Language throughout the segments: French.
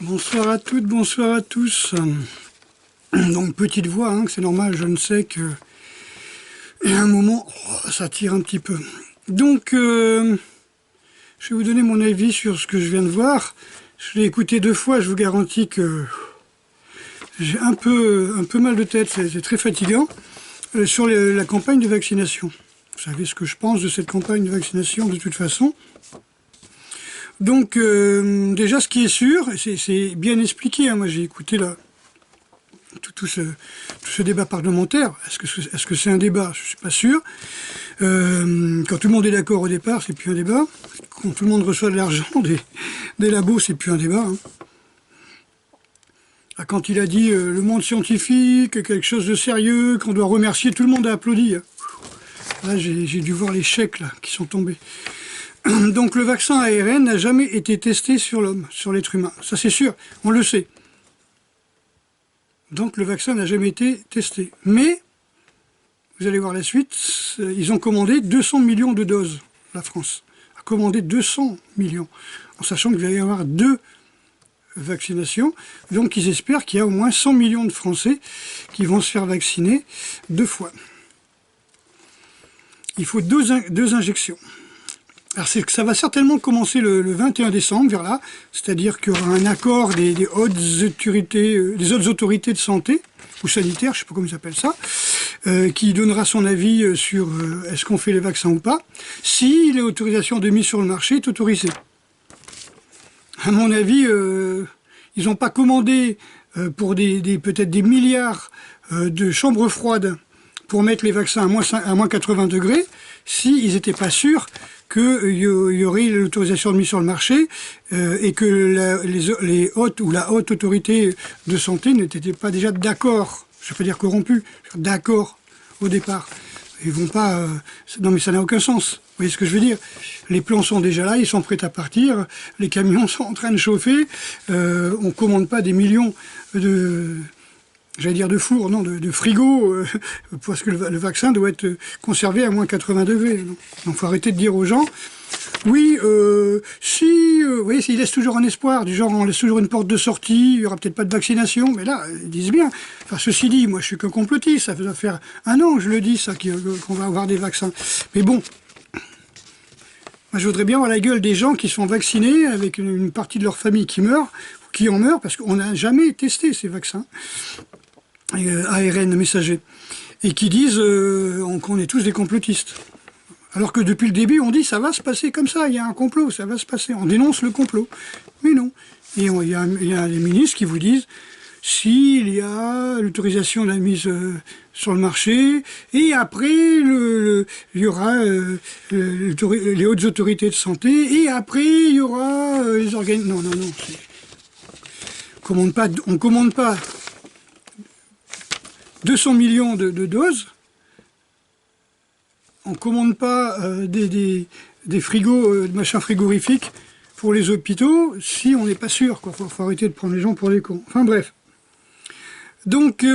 Bonsoir à toutes, bonsoir à tous. Donc petite voix, hein, c'est normal, je ne sais que... Et à un moment, ça tire un petit peu. Donc, je vais vous donner mon avis sur ce que je viens de voir. Je l'ai écouté 2 fois, je vous garantis que j'ai un peu mal de tête, c'est très fatigant. Sur la campagne de vaccination. Vous savez ce que je pense de cette campagne de vaccination de toute façon. Donc, déjà, ce qui est sûr, c'est bien expliqué, hein, moi j'ai écouté là, tout ce débat parlementaire. Est-ce que c'est un débat? Je ne suis pas sûr. Quand tout le monde est d'accord au départ, c'est plus un débat. Quand tout le monde reçoit de l'argent des labos, c'est plus un débat. Hein. Quand il a dit le monde scientifique, quelque chose de sérieux, qu'on doit remercier, tout le monde a applaudi. Là, j'ai dû voir les chèques là, qui sont tombés. Donc le vaccin ARN n'a jamais été testé sur l'homme, sur l'être humain. Ça c'est sûr, on le sait. Donc le vaccin n'a jamais été testé. Mais, vous allez voir la suite, ils ont commandé 200 millions de doses. La France a commandé 200 millions, en sachant qu'il va y avoir 2 vaccinations. Donc ils espèrent qu'il y a au moins 100 millions de Français qui vont se faire vacciner 2 fois. Il faut 2 injections. Alors ça va certainement commencer le 21 décembre, vers là, c'est-à-dire qu'il y aura un accord des autres autorités de santé, ou sanitaires, je ne sais pas comment ils appellent ça, qui donnera son avis sur est-ce qu'on fait les vaccins ou pas, si l'autorisation de mise sur le marché est autorisée. À mon avis, ils n'ont pas commandé pour peut-être des milliards de chambres froides pour mettre les vaccins à moins 80 degrés, s'ils n'étaient pas sûrs qu'il y aurait l'autorisation de mise sur le marché et que les hautes ou la haute autorité de santé n'étaient pas déjà d'accord, je ne vais pas dire corrompus, d'accord au départ. Ils vont pas... non mais ça n'a aucun sens, vous voyez ce que je veux dire? Les plans sont déjà là, ils sont prêts à partir, les camions sont en train de chauffer, on ne commande pas des millions de... J'allais dire de four, non, de frigo, parce que le vaccin doit être conservé à moins 80 degrés. Donc il faut arrêter de dire aux gens, oui, vous voyez, ils laissent toujours un espoir, du genre on laisse toujours une porte de sortie, il n'y aura peut-être pas de vaccination, mais là, ils disent bien. Enfin, ceci dit, moi je suis qu'un complotiste, ça va faire 1 an, je le dis, ça, qu'on va avoir des vaccins. Mais bon, moi je voudrais bien voir la gueule des gens qui sont vaccinés, avec une partie de leur famille qui meurt, qui en meurt, parce qu'on n'a jamais testé ces vaccins. ARN messager, et qui disent qu'on est tous des complotistes. Alors que depuis le début, on dit ça va se passer comme ça, il y a un complot, ça va se passer. On dénonce le complot. Mais non. Et il y a des ministres qui vous disent s'il y a l'autorisation de la mise sur le marché, et après il y aura les hautes autorités de santé, et après il y aura les organes... Non. On commande pas 200 millions de doses, on ne commande pas des frigos, de machins frigorifiques pour les hôpitaux si on n'est pas sûr. Il faut arrêter de prendre les gens pour des cons. Enfin bref. Donc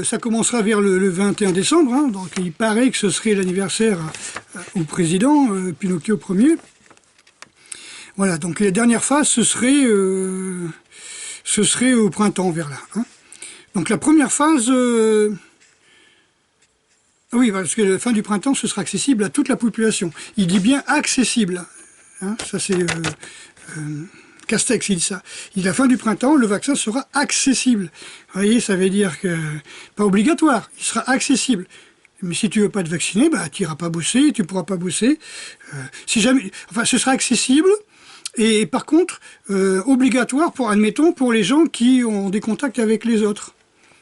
ça commencera vers le 21 décembre, hein, donc il paraît que ce serait l'anniversaire au président, Pinocchio Ier. Voilà, donc la dernière phase, ce serait au printemps, vers là. Hein. Donc la première phase, oui, parce que la fin du printemps, ce sera accessible à toute la population. Il dit bien accessible. Hein, ça c'est Castex, il dit ça. Il dit la fin du printemps, le vaccin sera accessible. Vous voyez, ça veut dire que pas obligatoire, il sera accessible. Mais si tu veux pas te vacciner, bah tu iras pas bosser, tu pourras pas bosser. Si jamais, enfin, ce sera accessible. Et par contre, obligatoire admettons, pour les gens qui ont des contacts avec les autres.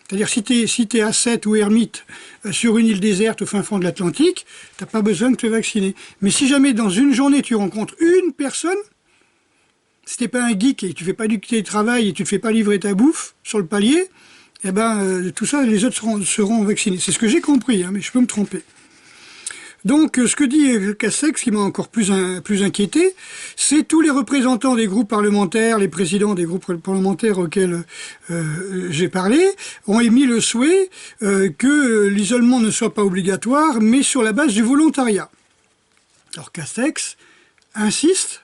C'est-à-dire, si t'es ascète ou ermite sur une île déserte au fin fond de l'Atlantique, t'as pas besoin de te vacciner. Mais si jamais dans une journée tu rencontres une personne, si t'es pas un geek et tu fais pas du télétravail et tu te fais pas livrer ta bouffe sur le palier, eh ben tout ça, les autres seront vaccinés. C'est ce que j'ai compris, hein, mais je peux me tromper. Donc, ce que dit Castex, qui m'a encore plus inquiété, c'est tous les représentants des groupes parlementaires, les présidents des groupes parlementaires auxquels j'ai parlé, ont émis le souhait que l'isolement ne soit pas obligatoire, mais sur la base du volontariat. Alors Castex insiste,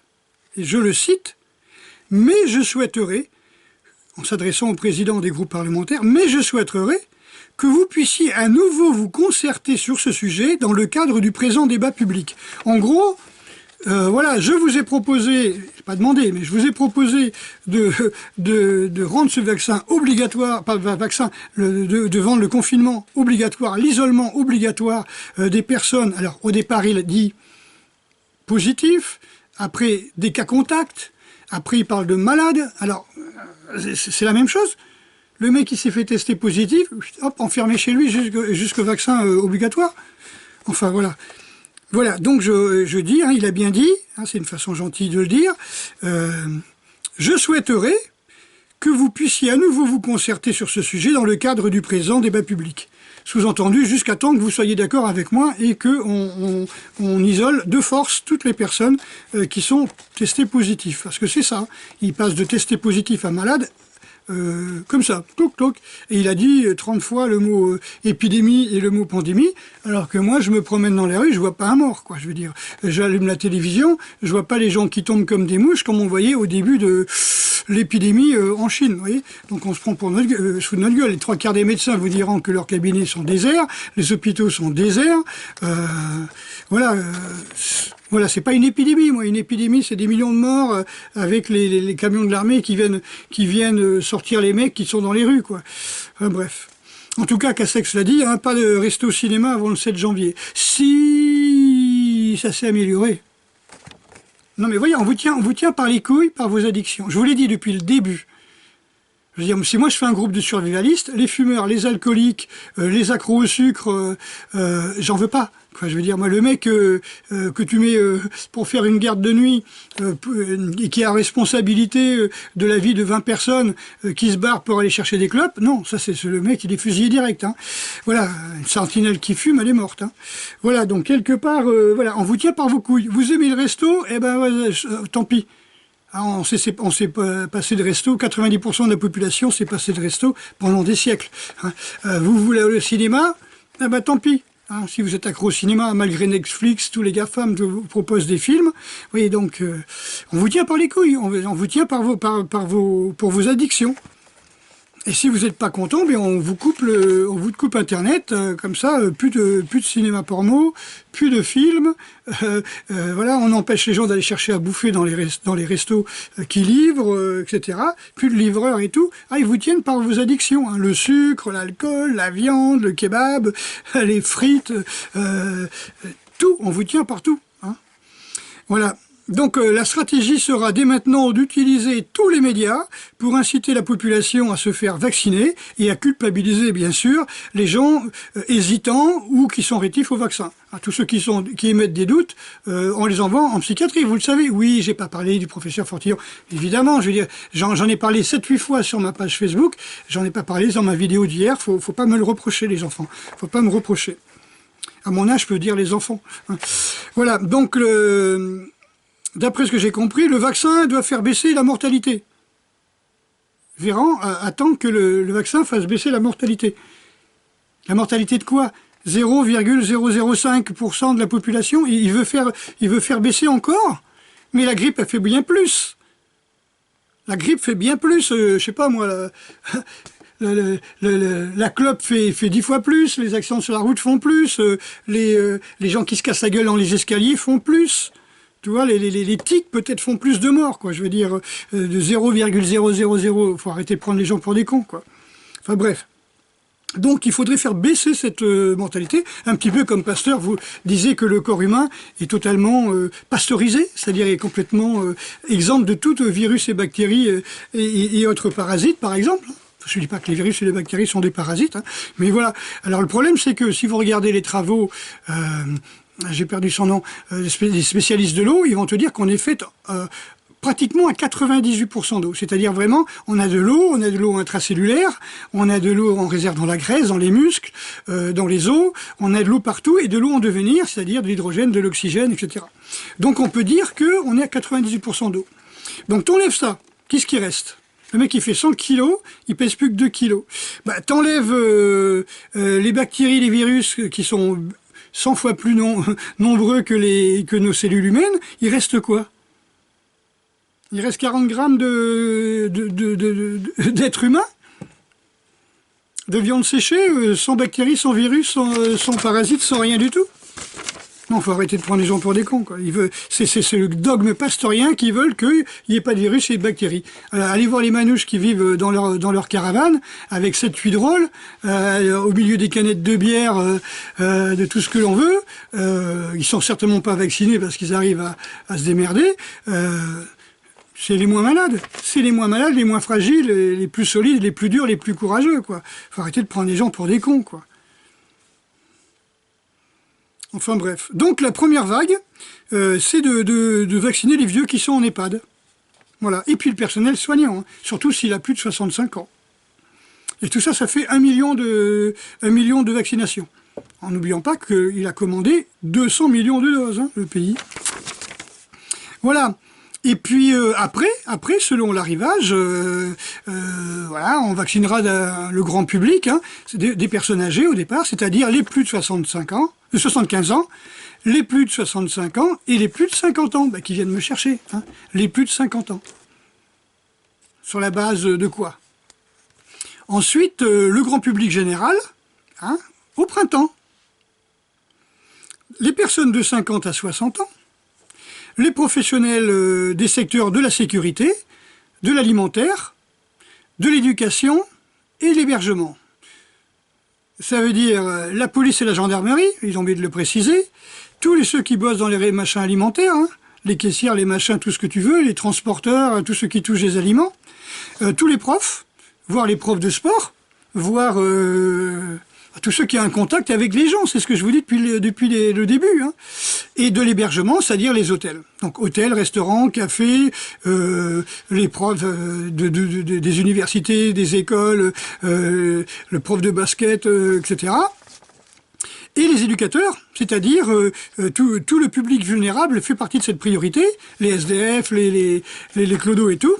et je le cite, « Mais je souhaiterais en s'adressant au président des groupes parlementaires, mais je souhaiterais que vous puissiez à nouveau vous concerter sur ce sujet dans le cadre du présent débat public. En gros, voilà, je vous ai proposé, pas demandé, mais je vous ai proposé de rendre ce vaccin obligatoire, pas le vaccin, de rendre le confinement obligatoire, l'isolement obligatoire des personnes. Alors, au départ, il a dit positif, après des cas contacts, après il parle de malades. Alors, c'est la même chose. Le mec qui s'est fait tester positif, hop, enfermé chez lui jusqu'au vaccin obligatoire. Enfin, voilà. Voilà, donc je dis, hein, il a bien dit, hein, c'est une façon gentille de le dire, je souhaiterais que vous puissiez à nouveau vous concerter sur ce sujet dans le cadre du présent débat public. Sous-entendu, jusqu'à temps que vous soyez d'accord avec moi et qu'on isole de force toutes les personnes qui sont testées positives. Parce que c'est ça, il passe de testé positif à malade, comme ça, toc toc, et il a dit 30 fois le mot épidémie et le mot pandémie, alors que moi je me promène dans les rues, je vois pas un mort, quoi, je veux dire. J'allume la télévision, je vois pas les gens qui tombent comme des mouches, comme on voyait au début de l'épidémie en Chine, vous voyez. Donc on se prend pour sous notre gueule. Les 3/4 des médecins vous diront que leurs cabinets sont déserts, les hôpitaux sont déserts, voilà. Voilà, c'est pas une épidémie, moi. Une épidémie, c'est des millions de morts avec les camions de l'armée qui viennent sortir les mecs qui sont dans les rues, quoi. Bref. En tout cas, Castex l'a dit, hein, pas de resto au cinéma avant le 7 janvier. Si ça s'est amélioré. Non mais voyez, on vous tient par les couilles, par vos addictions. Je vous l'ai dit depuis le début. Je veux dire, si moi je fais un groupe de survivalistes, les fumeurs, les alcooliques, les accros au sucre, j'en veux pas. Quoi, je veux dire, moi, le mec que tu mets pour faire une garde de nuit et qui a responsabilité de la vie de 20 personnes qui se barrent pour aller chercher des clopes, non, ça c'est le mec, il est fusillé direct. Hein. Voilà, une sentinelle qui fume, elle est morte. Hein. Voilà, donc quelque part, voilà, on vous tient par vos couilles. Vous aimez le resto, eh ben, tant pis. Ah, on s'est passé de resto, 90% de la population s'est passé de resto pendant des siècles. Hein. Vous voulez aller au cinéma, eh ben tant pis. Hein, si vous êtes accro au cinéma, malgré Netflix, tous les GAFAM vous proposent des films. Vous voyez, donc, on vous tient par les couilles, on vous tient pour vos addictions. Et si vous n'êtes pas content, bien on vous coupe Internet, comme ça, plus de cinéma porno, plus de films. Voilà, on empêche les gens d'aller chercher à bouffer dans les restos qui livrent, etc. Plus de livreurs et tout. Ah, ils vous tiennent par vos addictions, hein, le sucre, l'alcool, la viande, le kebab, les frites, tout. On vous tient partout. Hein. Voilà. Donc la stratégie sera dès maintenant d'utiliser tous les médias pour inciter la population à se faire vacciner et à culpabiliser bien sûr les gens hésitants ou qui sont rétifs au vaccin. Tous ceux qui émettent des doutes, on les envoie en psychiatrie, vous le savez. Oui, j'ai pas parlé du professeur Fortillon. Évidemment, je veux dire, j'en ai parlé 7-8 fois sur ma page Facebook, j'en ai pas parlé dans ma vidéo d'hier, faut pas me le reprocher les enfants, faut pas me reprocher. À mon âge, je peux dire les enfants. Hein. Voilà, donc d'après ce que j'ai compris, le vaccin doit faire baisser la mortalité. Véran attend que le vaccin fasse baisser la mortalité. La mortalité de quoi? 0,005% de la population. Il veut faire baisser encore. Mais la grippe, elle fait bien plus. La grippe fait bien plus. Je sais pas moi. La clope fait 10 fois plus. Les accidents sur la route font plus. Les gens qui se cassent la gueule dans les escaliers font plus. Tu vois, les tics peut-être font plus de morts, quoi. Je veux dire, de 0,000, faut arrêter de prendre les gens pour des cons, quoi. Enfin bref. Donc il faudrait faire baisser cette mentalité, un petit peu comme Pasteur vous disait que le corps humain est totalement pasteurisé, c'est-à-dire est complètement exempt de tout virus et bactéries et autres parasites, par exemple. Je ne dis pas que les virus et les bactéries sont des parasites, hein, mais voilà. Alors le problème, c'est que si vous regardez les travaux j'ai perdu son nom, les spécialistes de l'eau, ils vont te dire qu'on est fait pratiquement à 98% d'eau. C'est-à-dire vraiment, on a de l'eau intracellulaire, on a de l'eau en réserve dans la graisse, dans les muscles, dans les os, on a de l'eau partout et de l'eau en devenir, c'est-à-dire de l'hydrogène, de l'oxygène, etc. Donc on peut dire qu'on est à 98% d'eau. Donc t'enlèves ça, qu'est-ce qui reste ? Le mec, il fait 100 kilos, il pèse plus que 2 kilos. Bah, t'enlèves les bactéries, les virus qui sont 100 fois plus nombreux que nos cellules humaines, il reste quoi? Il reste 40 grammes d'êtres humains, de viande séchée, sans bactéries, sans virus, sans parasites, sans rien du tout. Non, il faut arrêter de prendre les gens pour des cons, quoi. C'est le dogme pastorien qui veulent qu'il n'y ait pas de virus et de bactéries. Allez voir les manouches qui vivent dans leur caravane, avec 7-8 drôles, au milieu des canettes de bière, de tout ce que l'on veut. Ils sont certainement pas vaccinés parce qu'ils arrivent à se démerder. C'est les moins malades. C'est les moins malades, les moins fragiles, les plus solides, les plus durs, les plus courageux, quoi. Faut arrêter de prendre les gens pour des cons, quoi. Enfin bref. Donc la première vague, c'est de vacciner les vieux qui sont en EHPAD. Voilà. Et puis le personnel soignant, hein, surtout s'il a plus de 65 ans. Et tout ça, ça fait 1 million de vaccinations. En n'oubliant pas qu'il a commandé 200 millions de doses, hein, le pays. Voilà. Et puis après, selon l'arrivage, voilà, on vaccinera le grand public, hein, des personnes âgées au départ, c'est-à-dire les plus de 75 ans, les plus de 65 ans et les plus de 50 ans, qui viennent me chercher, hein, les plus de 50 ans. Sur la base de quoi? Ensuite, le grand public général, hein, au printemps. Les personnes de 50 à 60 ans, les professionnels des secteurs de la sécurité, de l'alimentaire, de l'éducation et l'hébergement. Ça veut dire la police et la gendarmerie, ils ont oublié de le préciser, tous ceux qui bossent dans les machins alimentaires, hein, les caissières, les machins, tout ce que tu veux, les transporteurs, tous ceux qui touchent les aliments, tous les profs, voire les profs de sport, voire tous ceux qui ont un contact avec les gens, c'est ce que je vous dis depuis le début, hein. Et de l'hébergement, c'est-à-dire les hôtels. Donc hôtels, restaurants, cafés, les profs des universités, des écoles, le prof de basket, etc. Et les éducateurs, c'est-à-dire tout le public vulnérable fait partie de cette priorité, les SDF, les clodos et tout.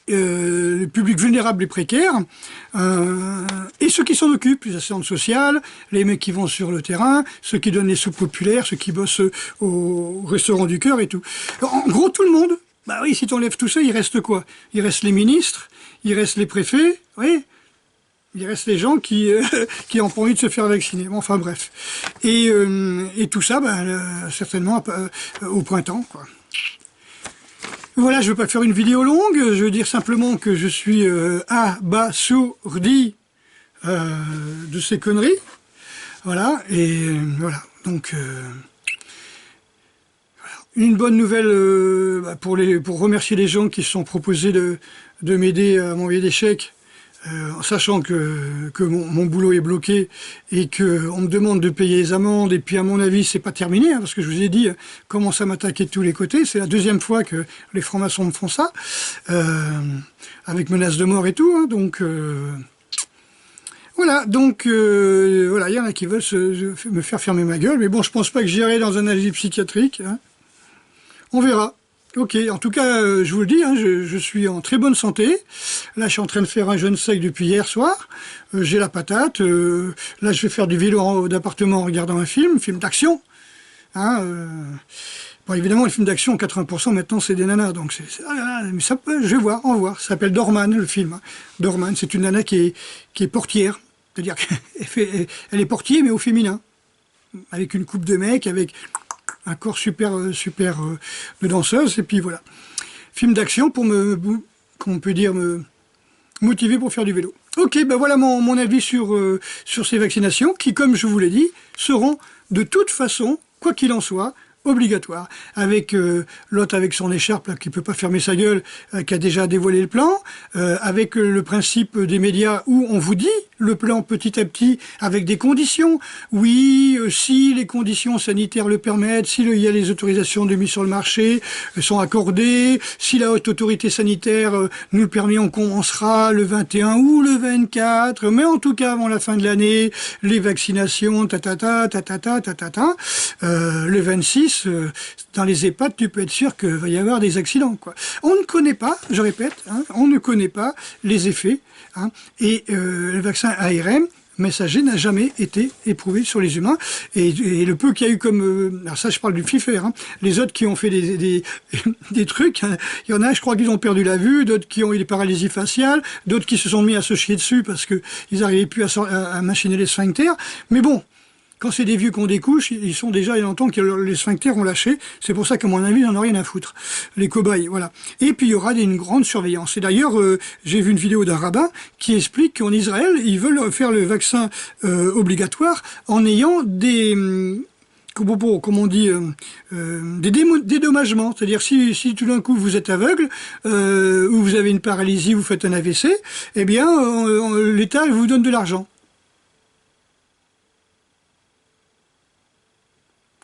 Le public vulnérable et précaire, et ceux qui s'en occupent, les assistantes sociales, les mecs qui vont sur le terrain, ceux qui donnent les soupes populaires, ceux qui bossent au restaurant du cœur et tout. En gros, tout le monde. Bah oui, si tu enlèves tout ça, il reste quoi? Il reste les ministres, il reste les préfets, oui. Il reste les gens qui ont pas envie de se faire vacciner. Bon, enfin bref. Et tout ça, certainement au printemps, quoi. Voilà, je ne veux pas faire une vidéo longue, je veux dire simplement que je suis abasourdi de ces conneries. Voilà, et voilà. Donc, voilà. Une bonne nouvelle pour remercier les gens qui se sont proposés de m'aider à m'envoyer des chèques, en sachant que mon boulot est bloqué et qu'on me demande de payer les amendes, et puis à mon avis c'est pas terminé, hein, parce que je vous ai dit, commence à m'attaquer de tous les côtés, c'est la deuxième fois que les francs-maçons me font ça, avec menace de mort et tout, hein, donc voilà, donc voilà, il y en a qui veulent me faire fermer ma gueule, mais bon, je pense pas que j'irai dans un asile psychiatrique, hein. On verra. Ok, en tout cas, je vous le dis, hein, je suis en très bonne santé. Là, je suis en train de faire un jeûne sec depuis hier soir. J'ai la patate. Là, je vais faire du vélo en haut d'appartement en regardant un film d'action. Hein, bon, évidemment, les films d'action, 80% maintenant, c'est des nanas. Donc, mais ça peut, je vais voir, en voir. Ça s'appelle Dorman, le film. Hein. Dorman, c'est une nana qui est portière. C'est-à-dire qu'elle est portier, mais au féminin. Avec une coupe de mec, avec un corps super de danseuse, et puis voilà. Film d'action pour qu'on peut dire, me motiver pour faire du vélo. Ok, ben voilà mon avis sur ces vaccinations, qui, comme je vous l'ai dit, seront de toute façon, quoi qu'il en soit, obligatoires. Avec l'autre avec son écharpe, là, qui peut pas fermer sa gueule, qui a déjà dévoilé le plan, avec le principe des médias où on vous dit le plan petit à petit, avec des conditions. Oui, si les conditions sanitaires le permettent, si il y a les autorisations de mise sur le marché sont accordées, si la haute autorité sanitaire nous le permet, on commencera le 21 ou le 24, mais en tout cas avant la fin de l'année, les vaccinations, le 26, dans les EHPAD, tu peux être sûr qu'il va y avoir des accidents, quoi. On ne connaît pas, je répète, hein, on ne connaît pas les effets, hein, et le vaccin ARN messager n'a jamais été éprouvé sur les humains. Et le peu qu'il y a eu comme... alors ça, je parle du FIFER. Hein, les autres qui ont fait des trucs, hein, il y en a, je crois qu'ils ont perdu la vue, d'autres qui ont eu des paralysies faciales, d'autres qui se sont mis à se chier dessus parce qu'ils n'arrivaient plus à machiner les sphincters. Mais bon, quand c'est des vieux qui ont des couches, ils sont déjà, il y a longtemps que les sphincters ont lâché. C'est pour ça qu'à mon avis, ils n'en ont rien à foutre. Les cobayes, voilà. Et puis, il y aura une grande surveillance. Et d'ailleurs, j'ai vu une vidéo d'un rabbin qui explique qu'en Israël, ils veulent faire le vaccin obligatoire en ayant des... comment on dit, des dédommagements. C'est-à-dire, si tout d'un coup vous êtes aveugle, ou vous avez une paralysie, vous faites un AVC, eh bien, l'État vous donne de l'argent.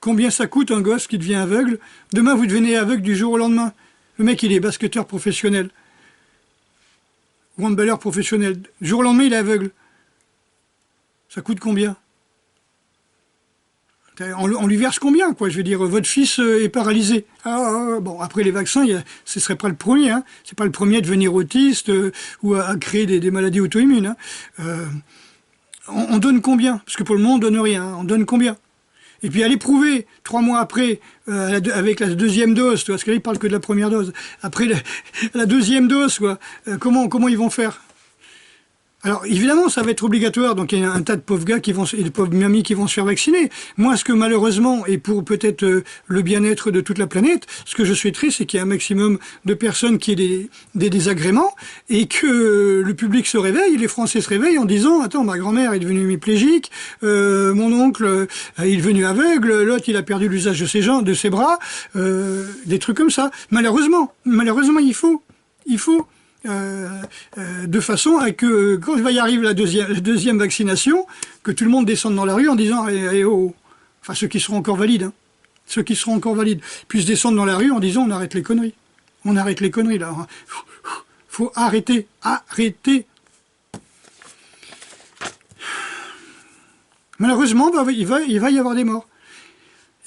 Combien ça coûte un gosse qui devient aveugle? Demain, vous devenez aveugle du jour au lendemain. Le mec, il est basketteur professionnel. Ou handballeur professionnel. Du jour au lendemain, il est aveugle. Ça coûte combien? On lui verse combien, quoi? Je veux dire, votre fils est paralysé. Bon, après les vaccins, ce serait pas le premier. Hein. C'est pas le premier à devenir autiste ou à créer des maladies auto-immunes. Hein. On donne combien? Parce que pour le moment, on donne rien. On donne combien? Et puis aller prouver 3 mois après, avec la deuxième dose, parce que là, ils parlent que de la première dose. Après la deuxième dose, quoi. Comment ils vont faire? Alors, évidemment, ça va être obligatoire, donc il y a un tas de pauvres gars et de pauvres mamies qui vont se faire vacciner. Moi, ce que malheureusement, et pour peut-être le bien-être de toute la planète, ce que je souhaiterais, c'est qu'il y ait un maximum de personnes qui aient des désagréments, et que le public se réveille, les Français se réveillent en disant « Attends, ma grand-mère est devenue hémiplégique, mon oncle il est devenu aveugle, l'autre il a perdu l'usage de ses bras, des trucs comme ça. » Malheureusement, il faut... de façon à que, quand il va y arriver la deuxième vaccination, que tout le monde descende dans la rue en disant oh. Enfin, ceux qui seront encore valides, hein, ceux qui seront encore valides, puissent descendre dans la rue en disant on arrête les conneries. On arrête les conneries, là. Faut arrêter. Malheureusement, il va y avoir des morts.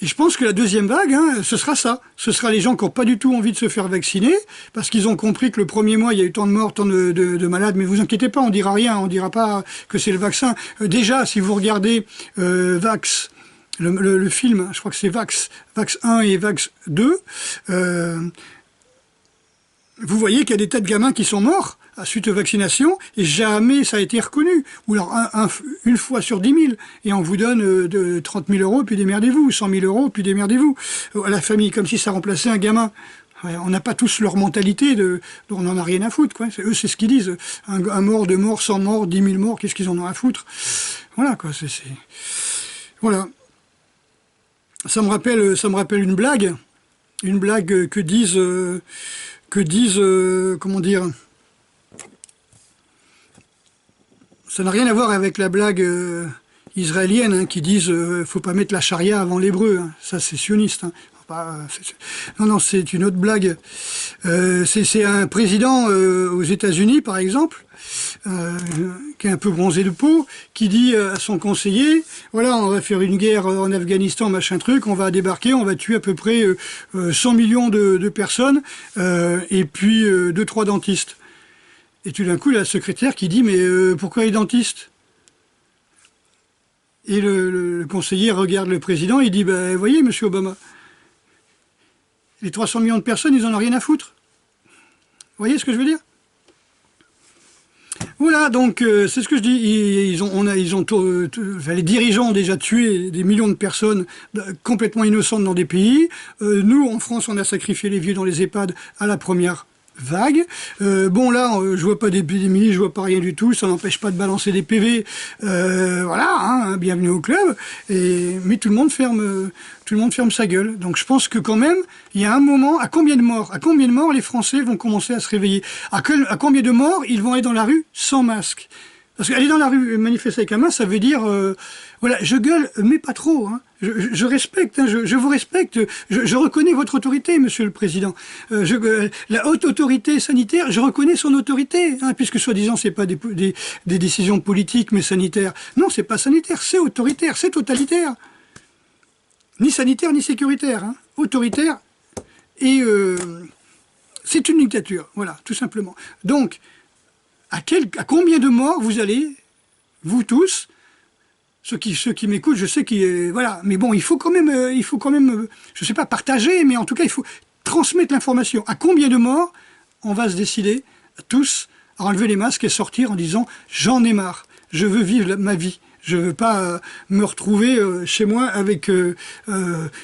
Et je pense que la deuxième vague, hein, ce sera ça. Ce sera les gens qui n'ont pas du tout envie de se faire vacciner, parce qu'ils ont compris que le premier mois, il y a eu tant de morts, tant de malades. Mais vous inquiétez pas, on dira rien, on dira pas que c'est le vaccin. Déjà, si vous regardez Vax, le film, je crois que c'est Vax 1 et Vax 2, vous voyez qu'il y a des tas de gamins qui sont morts suite aux vaccinations, et jamais ça a été reconnu. Ou alors une fois sur 10 000, et on vous donne de 30 000 euros, puis démerdez-vous, 100 000 euros, puis démerdez-vous. À la famille, comme si ça remplaçait un gamin. Ouais, on n'a pas tous leur mentalité, on n'en a rien à foutre. Quoi. Eux, c'est ce qu'ils disent. Un mort, 2 morts, 100 morts, 10 000 morts, qu'est-ce qu'ils en ont à foutre? Voilà, quoi. Voilà. Ça me rappelle une blague que disent, comment dire... Ça n'a rien à voir avec la blague israélienne, hein, qui disent faut pas mettre la charia avant l'hébreu. Hein. Ça, c'est sioniste. Hein. Non, c'est une autre blague. C'est un président aux États-Unis, par exemple, qui est un peu bronzé de peau, qui dit à son conseiller, voilà, on va faire une guerre en Afghanistan, machin truc, on va débarquer, on va tuer à peu près 100 millions de personnes, et puis 2-3 dentistes. Et tout d'un coup, la secrétaire qui dit « Mais pourquoi les dentistes ?» Et le conseiller regarde le président, il dit « Ben, voyez, monsieur Obama, les 300 millions de personnes, ils en ont rien à foutre. » Vous voyez ce que je veux dire? Voilà, donc c'est ce que je dis. Les dirigeants ont déjà tué des millions de personnes complètement innocentes dans des pays. Nous, en France, on a sacrifié les vieux dans les EHPAD à la première vague. Bon là, je vois pas d'épidémie, je vois pas rien du tout, ça n'empêche pas de balancer des PV. Voilà, hein, bienvenue au club. Mais tout le monde ferme sa gueule. Donc je pense que quand même, il y a un moment, à combien de morts les Français vont commencer à se réveiller? À combien de morts ils vont aller dans la rue sans masque? Parce qu'aller dans la rue manifester avec un masque, ça veut dire, voilà, je gueule, mais pas trop. Hein. Je respecte, hein, je vous respecte, je reconnais votre autorité, Monsieur le Président. La haute autorité sanitaire, je reconnais son autorité, hein, puisque soi-disant c'est pas des décisions politiques, mais sanitaires. Non, c'est pas sanitaire, c'est autoritaire, c'est totalitaire. Ni sanitaire, ni sécuritaire. Hein. Autoritaire, et c'est une dictature, voilà, tout simplement. Donc, à combien de morts vous allez, vous tous, ceux qui m'écoutent, je sais qu'ils... voilà. Mais bon, il faut quand même, je sais pas, partager, mais en tout cas, il faut transmettre l'information. À combien de morts on va se décider, tous, à enlever les masques et sortir en disant « j'en ai marre, je veux vivre ma vie ». Je veux pas me retrouver chez moi avec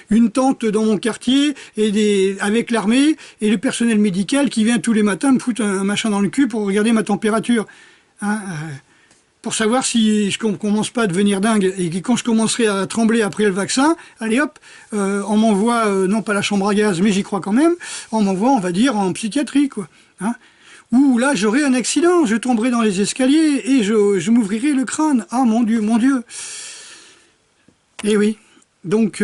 une tente dans mon quartier et avec l'armée et le personnel médical qui vient tous les matins me foutre un machin dans le cul pour regarder ma température. Hein, pour savoir si je commence pas à devenir dingue et que quand je commencerai à trembler après le vaccin, allez hop, on m'envoie, non pas la chambre à gaz, mais j'y crois quand même, on m'envoie, on va dire, en psychiatrie, quoi. Hein. Ou là, j'aurai un accident, je tomberai dans les escaliers et je m'ouvrirai le crâne. Ah, mon Dieu, mon Dieu. Eh oui. Donc,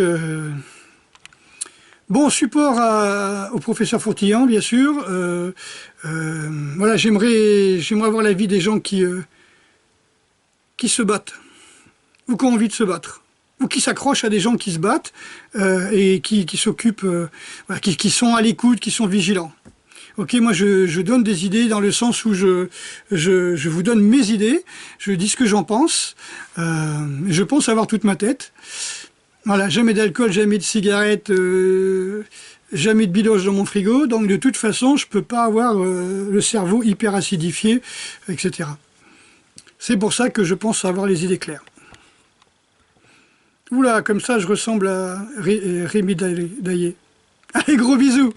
bon, support au professeur Fourtillan, bien sûr. Voilà, j'aimerais avoir l'avis des gens qui se battent, ou qui ont envie de se battre, ou qui s'accrochent à des gens qui se battent et qui s'occupent, voilà, qui sont à l'écoute, qui sont vigilants. Ok, moi je donne des idées dans le sens où je vous donne mes idées, je dis ce que j'en pense, je pense avoir toute ma tête. Voilà, jamais d'alcool, jamais de cigarettes, jamais de bidoche dans mon frigo, donc de toute façon je peux pas avoir le cerveau hyper acidifié, etc. C'est pour ça que je pense avoir les idées claires. Oula, comme ça je ressemble à Rémi Daillé. Allez, gros bisous!